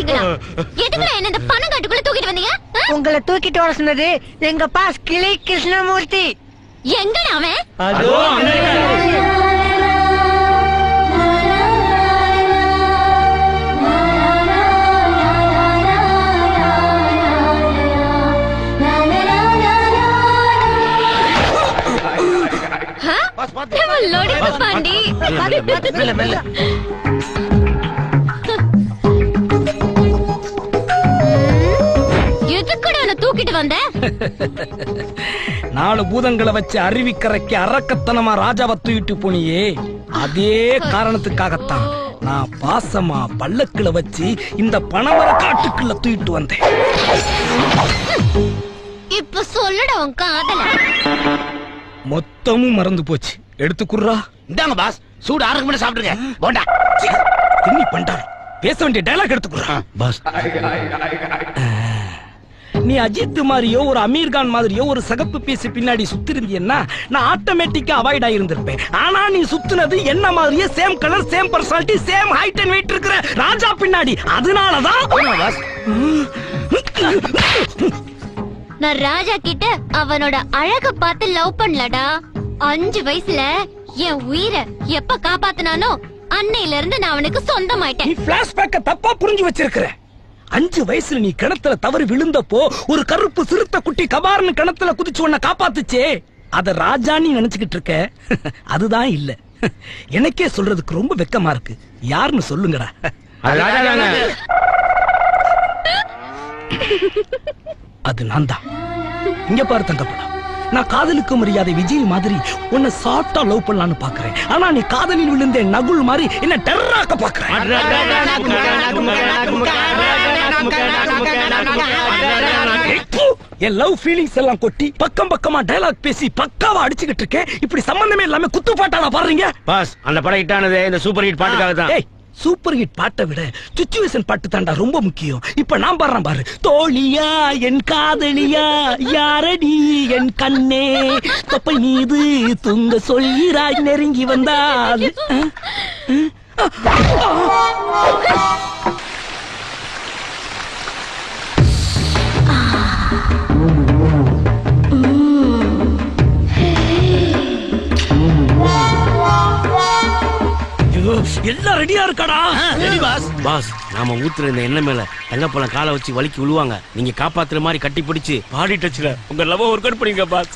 இருக்கலாம். எதுக்குடா என்ன இந்த பணம் காட்டுக்குள்ள தூக்கிட்டு வந்தீங்க? உங்களை தூக்கிட்டு வர சொன்னது எங்க பாஸ் கிளை கிருஷ்ணமூர்த்தி. எங்கடா அவன்? அதோ பாண்டி எதுக்குடா தூக்கிட்டு வந்த? 4 பூதங்களை வச்சு அருவிக்கரைக்கு அரக்கத்தனமா ராஜாவை தூக்கிட்டு போனியே, அதே காரணத்துக்காகத்தான் நான் பாசமா பல்லக்குல வச்சு இந்த பணமர காட்டுக்குள்ள தூக்கிட்டு வந்தேன். இப்ப சொல்லுடா உன் காதல. மொத்தமும் மறந்து போச்சு. எடுத்துக்குறா. இந்தாங்க பாஸ், சூடு 6 மணி சாப்பிடுங்க. போண்டா தின்னி பண்டாரு. பேச வேண்டிய டயலாக் எடுத்துக்குறா. பாஸ், நீ அஜித் மாதிரியோ ஒரு அமீர்கான் மாதிரியோ ஒரு சகப்பு பீஸ் பின்னாடி சுத்திருந்தீன்னா நான் ஆட்டோமேட்டிக்கா அவாய்ட் ஆயிருந்திருப்பேன். ஆனா நீ சுத்துனது என்ன மாதிரியே same colour, same personality, same height and weight இருக்கிற ராஜா பின்னாடி. அதனாலதான் நான் ராஜா கிட்ட அவனோட அழக பார்த்து லவ் பண்ணலடா. 5 வயசுல என் உயிரை எப்ப காப்பாத்தினானோ அன்னையில இருந்து நான் அவனுக்கு சொந்தமாயிட்டேன். நீ பிளாஷ்பேக்க தப்பா புரிஞ்சு வச்சிருக்கிற. 5 வயசுல நீ கிணத்துல தவறி விழுந்தப்போ ஒரு கருப்பு சிறுத்தை குட்டி கபார்னு கிணத்துல குதிச்சு உன்னை காப்பாத்துச்சே, அத ராஜான்னு நினைச்சுக்கிட்டு இருக்க. அதுதான் இல்ல. எனக்கே சொல்றதுக்கு ரொம்ப வெக்கமா இருக்கு. யாருன்னு சொல்லுங்கடா. அது நான் தான். இங்க பாரு தங்கப்படா, நான் காதலுக்கு மரியாதை விஜய் மாதிரி உன்னை சாஃப்டா லவ் பண்ணலான்னு பாக்குறேன். ஆனா நீ காதலில் விழுந்த நகுல் மாதிரி என்ன டெரராக்க பாக்குறேன். என் லவ் ஃபீலிங்ஸ் எல்லாம் கொட்டி பக்கம் பக்கமா டயலாக் பேசி பக்காவா அடிச்சுக்கிட்டு இருக்கேன். இப்படி சம்பந்தமே இல்லாம குத்து பாட்டாடா பாடுறீங்க. பாஸ், அந்த படம் ஹிட் ஆனது இந்த சூப்பர் ஹிட் பாட்டுக்காக தான். சூப்பர் ஹிட் பாட்டை விட சிச்சுவேஷன் பாட்டு தாண்டா ரொம்ப முக்கியம். இப்ப நான் பாடுறேன் பாரு. தோழியா என் காதலியா யாரடி என் கண்ணே தொப்பை மீது துங்க சொல்கிறாய் நெருங்கி வந்தால். எல்லாம் ரெடியா இருக்காடா? பாஸ், நாம ஊத்துற இந்த எண்ணெய் மேல தங்கப்பழம் காலை வச்சு வலிக்கு விழுவாங்க. நீங்க காப்பாத்துற மாதிரி கட்டி பிடிச்சு பாடி டச்ல உங்க லவ் ஒர்க் அவுட் பண்ணுங்க பாஸ்.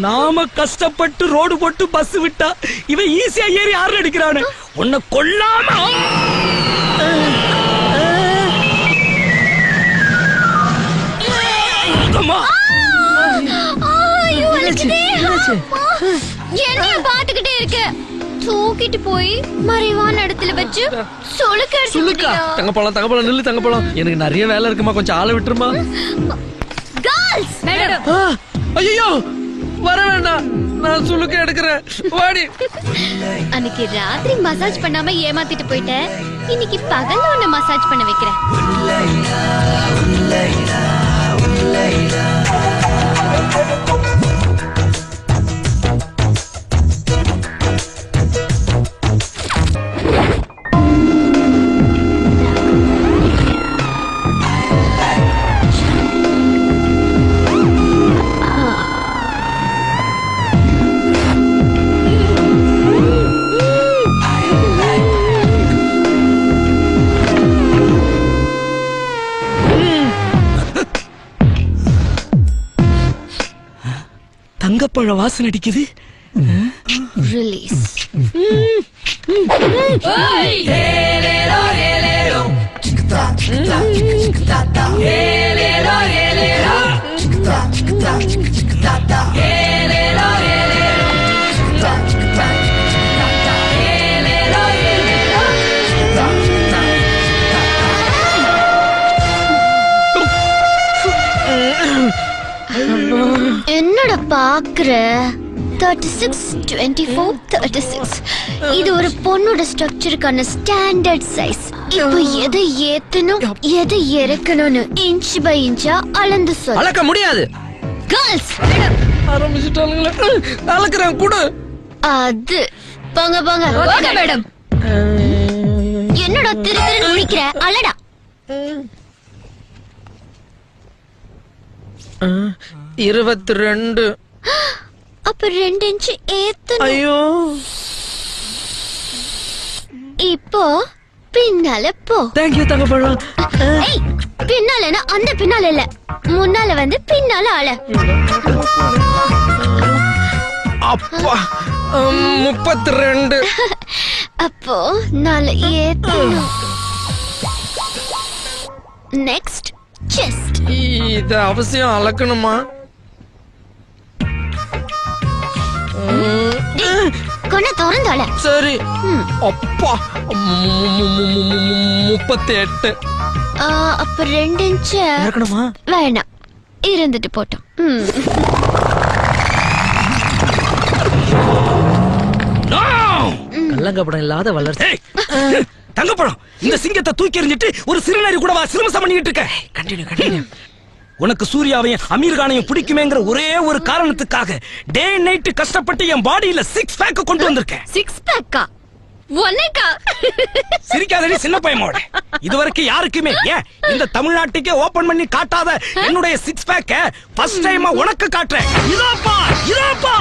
நாம கஷ்டப்பட்டு ரோடு போட்டு பஸ் விட்டா இவன் ஈஸியா ஏறி ஆறு அடிக்கிறானு. உன்னை கொல்லாம என்ன பாத்துக்கிட்டே இருக்க? தூக்கிட்டு போய் மறைவான இடத்துல வச்சு சுளுக்கா. தங்கப்பழம் நில்லு. தங்கப்பழம், எனக்கு நிறைய வேலை இருக்குமா, கொஞ்சம் ஆளை விட்டுருமா? Girls madam. ஐயோ, வர வேண்டாம், நான் சுளுக்க எடுக்கிறேன். வாடி. அன்னைக்கு ராத்திரி மசாஜ் பண்ணாம ஏமாத்திட்டு போயிட்டேன். இன்னைக்கு பகல்ல உன்னை மசாஜ் பண்ண வைக்கிறேன். தங்கப்பழ வாசனை அடிக்குது. ரிலீஸ். என்னடா பாக்குற? 36, 24, 36. இது ஒரு பொண்ணோட ஸ்ட்ரக்சருக்கான ஸ்டாண்டர்ட் சைஸ். இப்போ எதை ஏத்தணும் எதை இறக்கணும்னு இன்ச் பை இன்ச்சா அளந்து சொல்லு. அளக்க முடியாது. கேர்ள்ஸ் ஆரம்பிச்சிட்டானுங்களே. அளக்குறேன் கூட. அது போங்க போங்க. Okay madam. என்னடா திரு திரு முடிக்கிற? அலடா. 22. அப்ப 2 இன்ச் ஏத்தணும். ஐயோ. இப்போ பின்னால போ. Thank you Thangapazham. ஏய் பின்னாலனா அந்த பின்னால இல்ல, முன்னால வந்து பின்னால ஆள. அப்பா 32. அப்போ நால ஏத்தணும். Next chest. இத அவசியம் அளக்கணுமா? கொன திறந்தால. சரி. அப்பா 38. அப்ப 2 இன்ச் இருக்கணுமா? வேணாம், இருந்துட்டு போட்டோம். கள்ளங்கப்படம் இல்லாத வளர்ச்சி. தங்கப்பழம், இந்த சிங்கத்தை தூக்கி எறிஞ்சிட்டு ஒரு சிறுநரி கூடவா சிறுமசம் பண்ணிட்டு இருக்க? கண்டினியூ. உனக்கு சூர்யாவையும் அமீர் கானையும் பிடிக்குமேங்கிற ஒரே ஒரு காரணத்துக்காக டே நைட் கஷ்டப்பட்டு என் பாடியில 6 பேக் கொண்டு வந்திருக்கேன். 6 பேக்கா? ஒன்னேக்கா? சிரிக்காதடி சின்ன பையனோட. இதுவரைக்கும் யாருக்குமே ஏன் இந்த தமிழ்நாட்டுக்கே ஓபன் பண்ணி காட்டாத என்னுடைய 6 பேக்க ஃபர்ஸ்ட் டைமா உனக்கு காட்டுறேன். இதாப்பா இதாப்பா.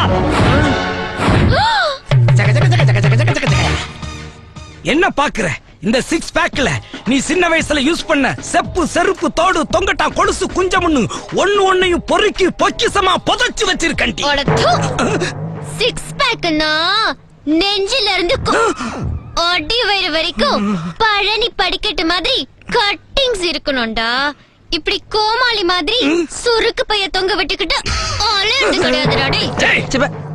என்ன பாக்குற? இந்த 6 பேக்ல நீ சின்ன வயசுல யூஸ் பண்ண செப்பு செருப்பு தோடு தொங்கட்டா கொலுசு குஞ்சமுன்னு ஒண்ணையும் பொறுக்கி பொக்கிசமா புதைச்சு வச்சிருக்கேன். 6 பேக்னா நெஞ்சில இருந்து அடி வயிறு வரைக்கும் பழனி படிக்கட்டு மாதிரி கட்டிங்ஸ் இருக்கணும்டா. இப்படி கோமாளி மாதிரி சுருக்கு பைய தொங்க விட்டுக்கிட்டு அலர்ந்து கிடையாதுடா.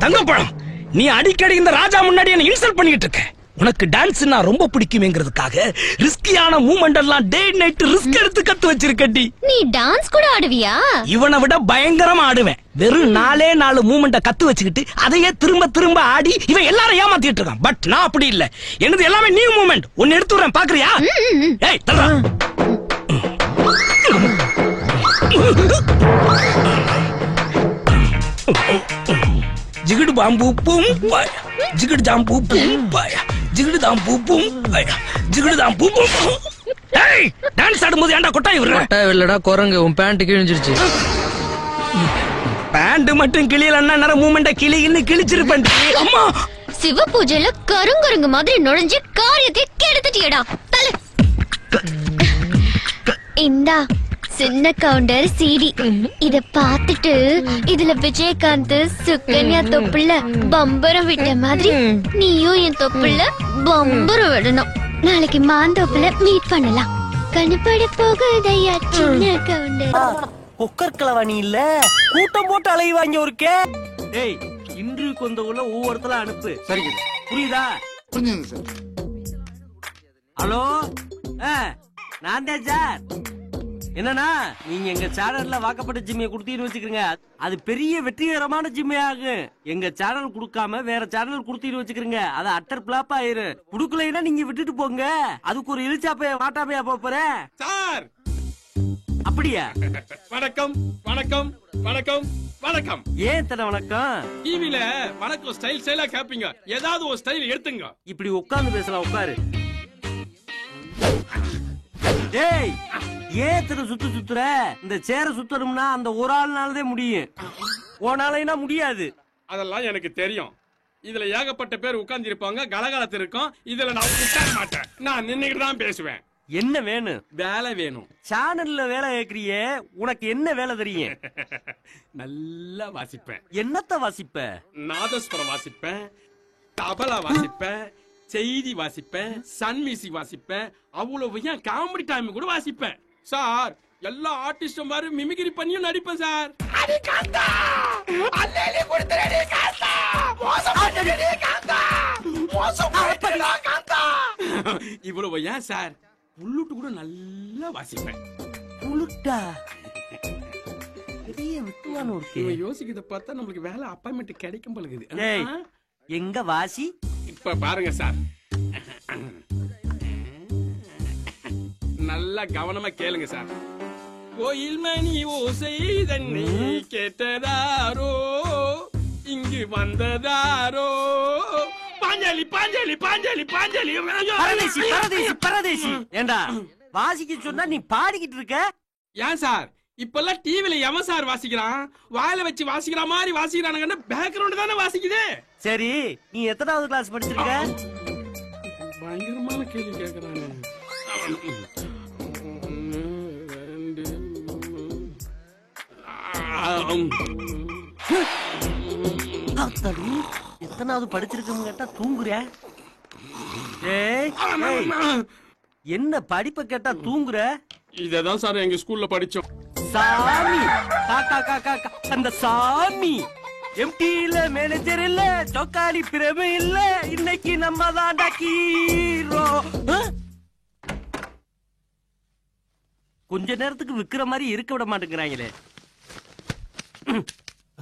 தங்கப்பழம், நீ அடிக்கடி இந்த ராஜா முன்னாடி என்ன இன்சல்ட் பண்ணிட்டு இருக்க. உனக்கு டான்ஸ்னா ரொம்ப பிடிக்குமேங்கிறதுக்காக ரிஸ்கியான மூவ்மெண்ட் எல்லாம் டே நைட் ரிஸ்க் எடுத்து கத்து வச்சிருக்கடி. நீ டான்ஸ் கூட ஆடுவியா? இவனை விட பயங்கரமா ஆடுவேன். வெறும் 4 மூவ்மெண்ட கத்து வச்சுக்கிட்டு அதையே திரும்ப திரும்ப ஆடி இவன் எல்லாரும் ஏமாத்திட்டு இருக்கான். பட் நான் அப்படி இல்ல. என்னது எல்லாமே நியூ மூவ்மெண்ட். ஒன்னு எடுத்து வரேன், பாக்குறியா? ஏய் தரா. ஜிகிடு பாம்பு பூம் பாயா, ஜிகிடு ஜாம்பு பூம் பாயா, ஜிகிடு தாம்பு பூம் பாயா, ஜிகிடு தாம்பு பூம். ஏய் டான்ஸ் ஆடும்போது ஏன்டா கொட்டாய் விடுற? கொட்டாய் இல்லடா குரங்கு, உன் பேண்ட் கிழிஞ்சிருச்சு. பேண்ட் மட்டும் கிளியலன்னா நர மூமெண்ட கிளின்னு கிழிச்சிருப்பேன். அம்மா சிவ பூஜையில கருங்கருங்கு மாதிரி நுழைஞ்சு காரியத்தை கெடுத்துட்டியடா. தலை இந்தா சின்ன கவுண்டர் சிடி. இத பாத்துட்டு இதுல விஜயகாந்த் சுகன்யா தொப்புல பம்பரம் விட்ட மாதிரி நீயும் என் தொப்புல பம்பரம் விடணும். நாளைக்கு மாந்தோப்புல மீட் பண்ணலாம். கண்ணுப்பட போகுதையா சின்ன கவுண்டர். கொக்கர்களவனி இல்ல கூட்டம் போட்டு அலைவாங்க ஒருக்கே. டேய் இன்டர்வியூக்கு வந்தவங்கள ஒவ்வொருத்தர அனுப்பு. சரிங்க, புரியுதா? புரிஞ்சுங்க சார். ஹலோ, நான் தான் சார். என்னன்னா நீங்க எங்க சேனல்ல வாக்கப்பட்ட ஜிம்மையை கொடுத்தீங்கன்னு வச்சுக்கிறீங்க, அது பெரிய வெற்றிகரமான ஜிம்மே ஆகும். எங்க சேனல் கொடுக்காம வேற சேனல் கொடுத்தீங்கன்னு வச்சுக்கிறீங்க, அது அட்டர் பிளாப் ஆயிரும். குடுக்கலைன்னா நீங்க விட்டுட்டு போங்க. அதுக்கு ஒரு இழிச்சாப்பைய மாட்டாமையா போறேன் சார். அப்படியா? வணக்கம் வணக்கம் வணக்கம் வணக்கம். ஏன் தர வணக்கம்? டிவில வணக்கம் ஸ்டைல் ஸ்டைலா கேப்பீங்க, ஏதாவது ஒரு ஸ்டைல் எடுத்துங்க. இப்படி உட்கார்ந்து பேசலாம், உட்காரு. டேய் ஏன் சுத்துற? இந்த சேர சுத்தணும்னா அந்த ஒரு ஆள்னாலதே முடியும், ஓனாலைனா முடியாது. அதெல்லாம் எனக்கு தெரியும். இதுல ஏகப்பட்ட பேர் உட்கார்ந்து இருப்பாங்க, கலகலத்து இருக்கும். இதுல நான் உட்கார மாட்டேன், நான் நின்னுக்கிட்டு தான் பேசுவேன். என்ன வேணும்? வேலை வேணும். சேனல்ல வேலை கேக்குறியே, உனக்கு என்ன வேலை தெரியும்? நல்லா வாசிப்பேன். என்னத்த வாசிப்ப? நாதஸ்வரம் வாசிப்பேன், தபலா வாசிப்பேன், செய்தி வாசிப்பேன், சன் மியூசிக் வாசிப்பேன், அவ்வளவு ஏன் காமெடி டைம் கூட வாசிப்பேன். சார் எல்லா ஆர்டிஸ்டும் மாதிரி மிமிக்ரி பண்ணியும் நடிப்பேன் சார். அடி காந்தா அல்லேலே குடுத்துறடி காந்தா, மோசம் பண்ணடி காந்தா, மோசம் பண்ணடி காந்தா. இவ்வளவு ஏன் சார், புல்லுட்டு கூட நல்லா வாசிப்பேன். புல்லுட்டா? பெரிய வித்துவான ஒரு இவன் யோசிக்கிறத பார்த்தா நம்மளுக்கு வேலை அப்பாயின்மெண்ட் கிடைக்கும் பழகுது. டேய், எங்க வாசி? இப்ப பாருங்க சார், நல்லா கவனமா கேளுங்க சார். கோயில் மணி ஓசை தன்னை கேட்டதாரோ, இங்கு வந்ததாரோ, பாஞ்சாலி பாஞ்சாலி பாஞ்சாலி பாஞ்சாலி. பரதேசி பரதேசி பரதேசி. ஏண்டா வாசிக்க சொன்னா நீ பாடிக்கிட்டு இருக்க? ஏன் சார் இப்பெல்லாம் டிவில எவன் சார் வாசிக்கிறான்? வாயில வச்சு வாசிக்கிற மாதிரி வாசிக்கிறானுங்கன்னா பேக்ரவுண்ட் தானே வாசிக்குது. சரி, நீ எத்தனாவது கிளாஸ் படிச்சிருக்க? பயங்கரமான கேள்வி கேக்குறானே. எத்தனாவது படிச்சிருக்கோம் கேட்டா தூங்குற? என்ன படிப்பை கேட்டா தூங்குற? இததான் சார் எங்க ஸ்கூல்ல படிச்சோம். சாமி அந்த சாமி எம்டில மேனேஜர் இல்ல, சொக்காலி பிரபு இல்ல, இன்னைக்கு நம்ம தான் ஹீரோ. கொஞ்ச நேரத்துக்கு விக்கிற மாதிரி இருக்க விட மாட்டேங்கிறாங்களே.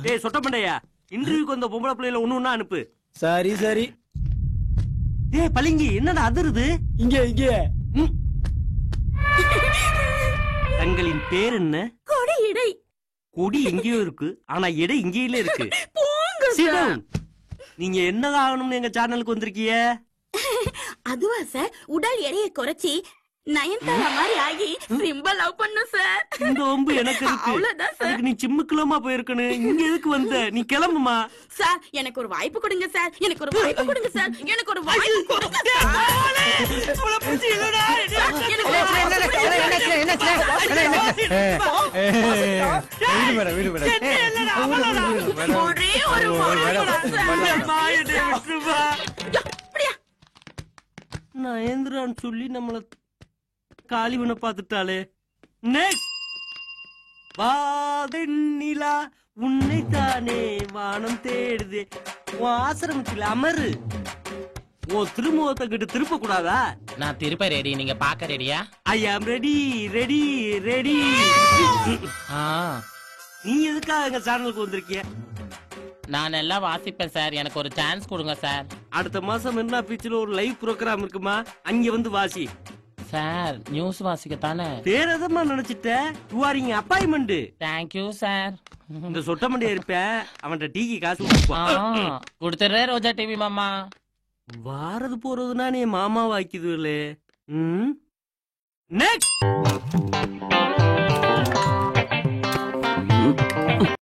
டேய் சொட்ட மண்டையா, இன்டர்வியூக்கு வந்த பொம்பளை பிள்ளைல ஒண்ணு அனுப்பு. சரி சரி. டேய் பளிங்கி, என்னடா அதிருது? இங்க இங்க. தங்களின் பேர் என்ன? கொடி இடை. கொடி எங்கேயோ இருக்கு, ஆனா எடை இங்கேயில இருக்கு. Sit down. நீங்க என்ன ஆகணும்னு எங்க சேனலுக்கு வந்திருக்கீங்க? அதுவா சார், உடல் எடையை குறைச்சி நயன்தாரா மாதிரி ஆகி ரொம்ப லவ் பண்ணும் சார். இந்த ஒம்பு எனக்கு இருக்கு. அவ்வளவுதான் சார். அதுக்கு நீ சிம்முக்குலமா போயிருக்கணும். இங்க எதுக்கு வந்த? நீ கிளம்புமா. சார் எனக்கு ஒரு வாய்ப்பு கொடுங்க சார், எனக்கு ஒரு வாய்ப்பு கொடுங்க சார், எனக்கு ஒரு வாய்ப்பு கொடுங்க சார். எனக்கு ஒரு வாய்ப்பு ஒரே ஒரு நயந்திரான்னு சொல்லி நம்மள காலிவனை பாத்துட்டாளே. வாதெண்ணிலா உன்னைத்தானே வானம் தேடுதே. உன் ஆசிரமத்தில் அமரு. உன் திருமுகத்தை கிட்ட திருப்ப கூடாதா? நான் திருப்ப ரெடி, நீங்க பாக்க ரெடியா? ஐ ஆம் ரெடி ரெடி ரெடி. நீ எதுக்காக எங்க சேனலுக்கு வந்திருக்கிய? நான் எல்லாம் வாசிப்பேன் சார், எனக்கு ஒரு சான்ஸ் கொடுங்க சார். அடுத்த மாசம் என்ன பீச்ல ஒரு லைவ் ப்ரோக்ராம் இருக்குமா, அங்க வந்து வாசி. சார் நியூஸ் வாசிக்கத்தானே? பேரதமா நினைச்சிட்ட. You are in appointment. Thank you sir. இந்த சொட்ட மண்டியா இருப்பேன், அவன்கிட்ட டீக்கு காசு கொடுப்பான். கொடுத்துறே ரோஜா டிவி மாமா. வாரது போறதுனா நீ மாமா வாய்க்குது. நெக்ஸ்ட்